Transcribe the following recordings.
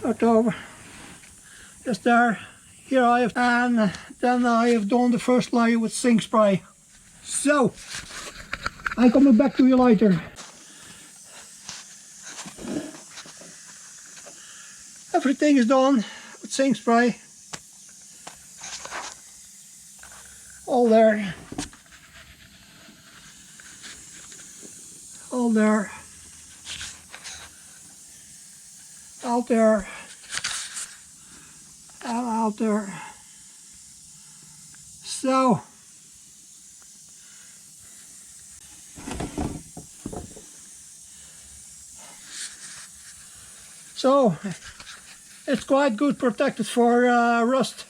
Start over. Just there. Here I have, and then I have done the first layer with zinc spray. So, I'm coming back to you later. Everything is done with zinc spray. All there. All there. Out there. And out there. So it's quite good protected for rust.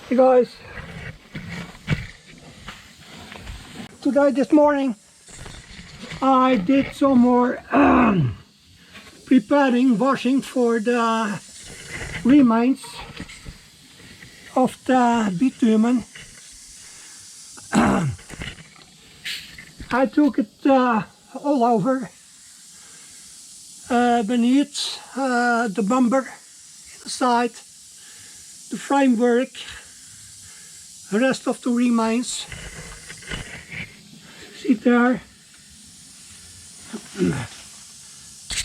Hey guys, this morning I did some more preparing, washing for the remains of the bitumen. I took it all over, beneath the bumper, inside the framework, the rest of the remains. See there,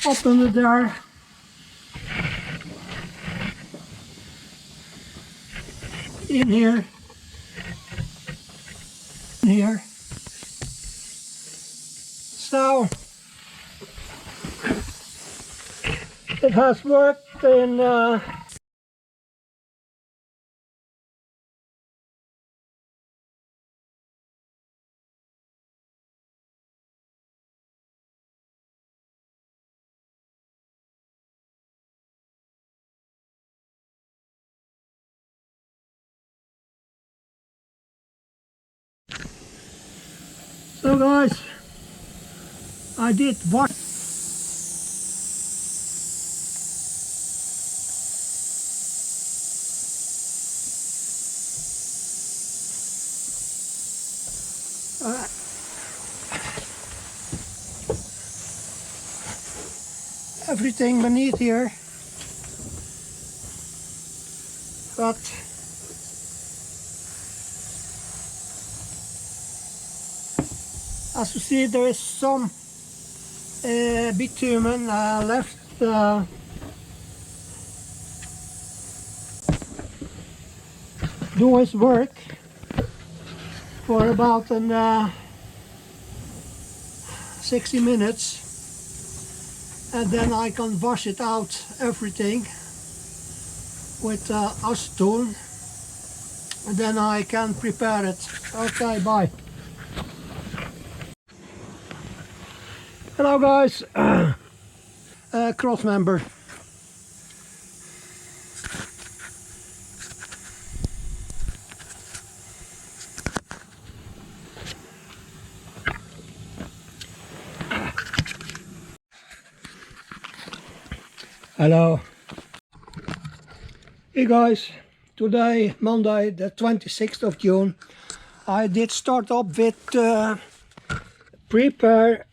up under there, in here, in here. So it has worked in so guys, I did wash. Everything beneath here, but as you see, there is some bitumen left. Do his work for about 60 minutes, and then I can wash it out, everything, with acetone, and then I can prepare it. Okay, bye. Hello guys, cross member. Hello. Hey guys, today, Monday the 26th of June, I did start up with prepare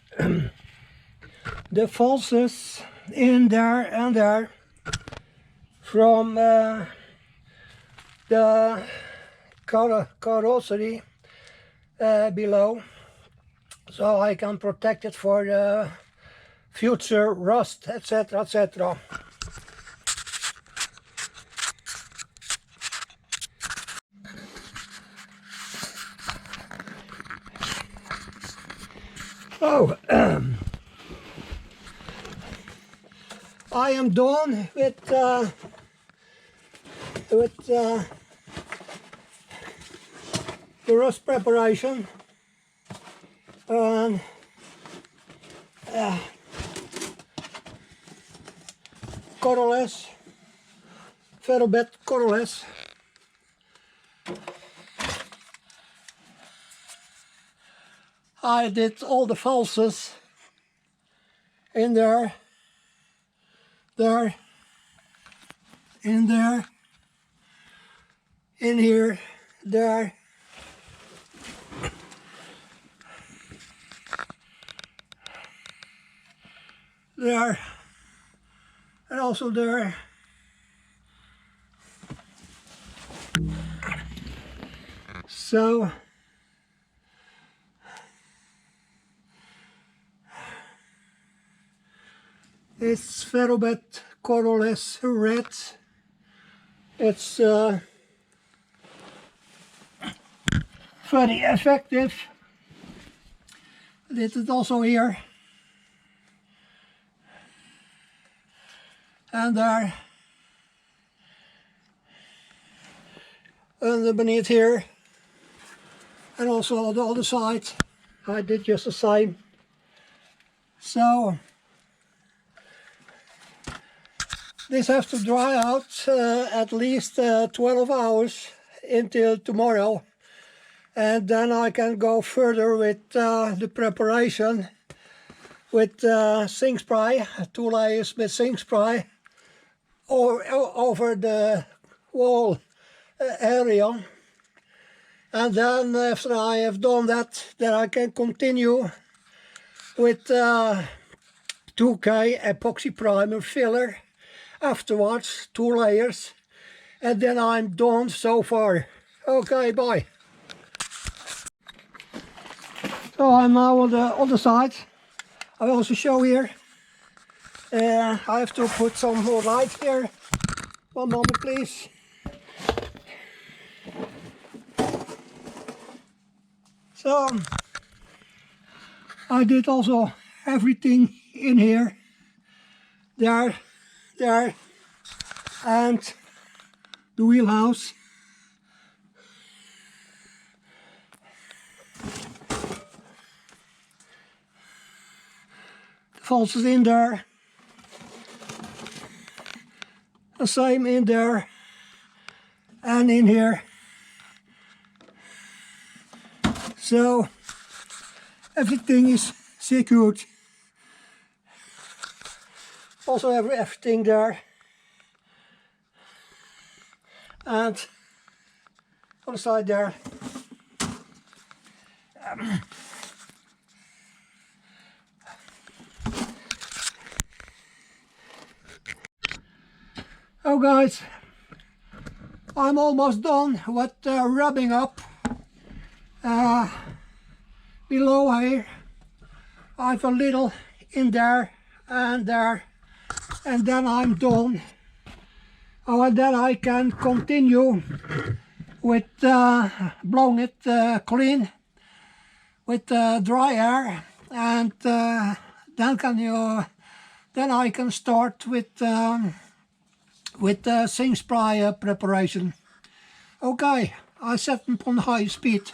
the falses in there and there from the carrossery below, so I can protect it for the future rust, etc, etc. Oh, I am done with the rust preparation, and corroless, ferrobet corroless. I did all the falses in there, in there, in here, there, there, and also there. So it's ferrobet corroless red. It's very effective. I did it also here and there, and beneath here, and also on the other side I did just the same. So this has to dry out at least 12 hours until tomorrow, and then I can go further with the preparation with zinc spray, 2 layers with zinc spray over the wall area. And then after I have done that, then I can continue with 2K epoxy primer filler afterwards, 2 layers, and then I'm done so far. Okay, bye. So I'm now on the other side. I will also show here. I have to put some more light here. One moment please. So I did also everything in here, there, and the wheelhouse. The falses in there, the same in there and in here. So everything is secured. Also everything there, and on the side there. Oh guys, I'm almost done with rubbing up. Below here I have a little in there, and then I'm done. Oh, and then I can continue with blowing it clean with dry air, and then I can start with zinc spray preparation. Okay, I set them on high speed.